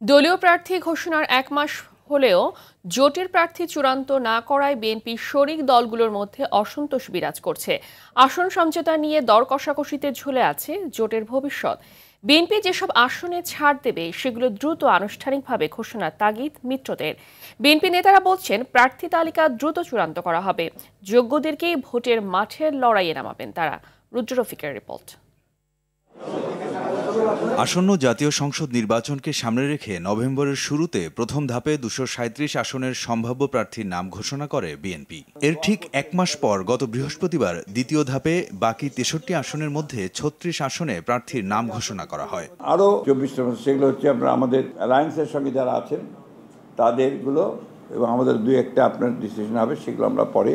দলীয় প্রার্থী ঘোষণার এক মাস হলেও জোটের প্রার্থী চূড়ান্ত না করায় বিএনপির শরিক দলগুলোর মধ্যে অসন্তোষ বিরাজ করছে। আসন সমঝোতা নিয়ে দর কষাকষিতে ঝুলে আছে জোটের ভবিষ্যৎ। বিএনপি যেসব আসনে ছাড় দেবে সেগুলো দ্রুত আনুষ্ঠানিকভাবে ঘোষণার তাগিদ মিত্রদের। বিএনপি নেতারা বলছেন প্রার্থী তালিকা দ্রুত চূড়ান্ত করা হবে, যোগ্যদেরকেই ভোটের মাঠের লড়াইয়ে নামাবেন তারা। রুদ্র রফিকের রিপোর্ট। আসন্ন জাতীয় সংসদ নির্বাচনকে সামনে রেখে নভেম্বরের শুরুতে প্রথম ধাপে 237 আসনের সম্ভাব্য প্রার্থীর নাম ঘোষণা করে বিএনপি। এর ঠিক এক মাস পর গত বৃহস্পতিবার দ্বিতীয় ধাপে বাকি 63 আসনের মধ্যে 36 আসনে প্রার্থীর নাম ঘোষণা করা হয়। আরও 24টা সেগুলো হচ্ছে আমরা আমাদের অ্যালায়েন্সের সঙ্গে যারা আছেন তাদেরগুলো এবং আমাদের 2-1টা আপনার ডিসিশন হবে, সেগুলো আমরা পরে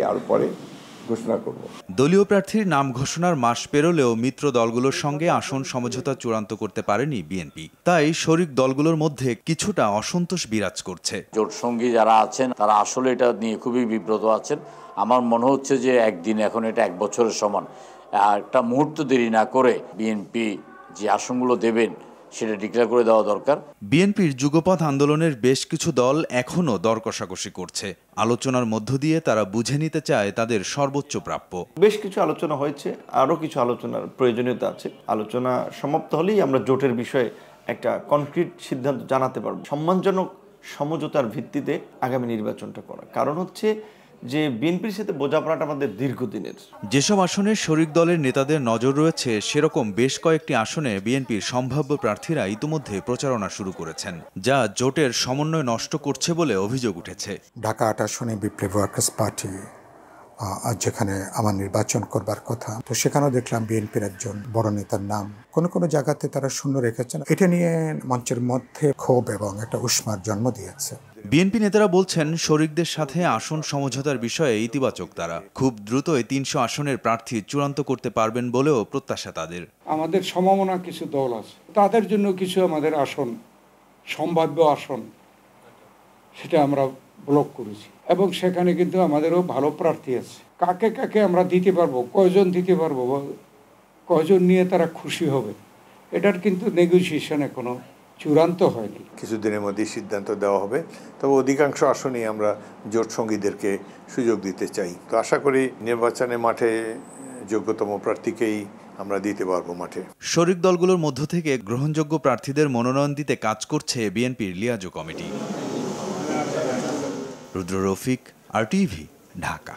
ঘোষণা করব। দলীয় প্রার্থীর নাম ঘোষণার মাস পেরোলেও মিত্র দলগুলোর সঙ্গে আসন সমঝোতা চূড়ান্ত করতে পারেনি বিএনপি। তাই শরিক দলগুলোর মধ্যে কিছুটা অসন্তোষ বিরাজ করছে। জোট সঙ্গী যারা আছেন তারা আসলে এটা নিয়ে খুবই বিব্রত আছেন। আমার মনে হচ্ছে যে একদিন, এখন এটা 1 বছরের সমান, একটা মুহূর্ত দেরি না করে বিএনপি যে আসনগুলো দেবেন সেটা ডিক্লেয়ার করে দেওয়া দরকার। বিএনপির যুগপৎ আন্দোলনের বেশ কিছু দল এখনও দর কষাকষি করছে। আলোচনার মধ্য দিয়ে তারা বুঝে নিতে চায় তাদের সর্বোচ্চ প্রাপ্য। বেশ কিছু আলোচনা হয়েছে, আরও কিছু আলোচনার প্রয়োজনীয়তা আছে। আলোচনা সমাপ্ত হলেই আমরা জোটের বিষয়ে একটা কনক্রিট সিদ্ধান্ত জানাতে পারব। সম্মানজনক সমঝোতার ভিত্তিতে আগামী নির্বাচনটা করা, কারণ হচ্ছে যে বিএনপির সাথে বোঝাপড়াটা আমাদের দীর্ঘদিনের। যেসব আসনে শরিক দলের নেতাদের নজর রয়েছে সেরকম বেশ কয়েকটি আসনে বিএনপির সম্ভাব্য প্রার্থীরা ইতিমধ্যে প্রচারণা শুরু করেছেন, যা জোটের সমন্বয় নষ্ট করছে বলে অভিযোগ উঠেছে। ঢাকা 8 আসনে বিপ্লবী ওয়ার্কার্স পার্টি যেখানে আমার নির্বাচন করবার কথা, তো সেখানেও দেখলাম বিএনপির একজন বড় নেতার নাম কোনো জায়গাতে তারা শূন্য রেখেছেন। এটা নিয়ে মঞ্চের মধ্যে ক্ষোভ এবং একটা উষ্মার জন্ম দিয়েছে। বিএনপি নেতারা বলছেন শরিকদের সাথে আসন সমঝোতার বিষয়ে ইতিবাচক তারা। খুব দ্রুতই 300 আসনের প্রার্থী চূড়ান্ত করতে পারবেন বলেও প্রত্যাশা তাদের। আমাদের সমমনা কিছু দল আছে, তাদের জন্য কিছু আমাদের আসন, সম্ভাব্য আসন, সেটা আমরা ব্লক করেছি এবং সেখানে কিন্তু আমাদেরও ভালো প্রার্থী আছে। কাকে আমরা দিতে পারবো, কয়জন দিতে পারবো, কয়জন নিয়ে তারা খুশি হবে, এটার কিন্তু নেগোসিয়েশন এখনো চূড়ান্ত হয়নি। কিছুদিনের মধ্যে সিদ্ধান্ত দেওয়া হবে। তবে অধিকাংশ আসনেই আমরা জোট সঙ্গীদেরকে সুযোগ দিতে চাই। তো আশা করি নির্বাচনের মাঠে যোগ্যতম প্রার্থীকেই আমরা দিতে পারবো মাঠে। শরিক দলগুলোর মধ্য থেকে গ্রহণযোগ্য প্রার্থীদের মনোনয়ন দিতে কাজ করছে বিএনপির লিয়াজো কমিটি। রুদ্র রফিক, RTV, ঢাকা।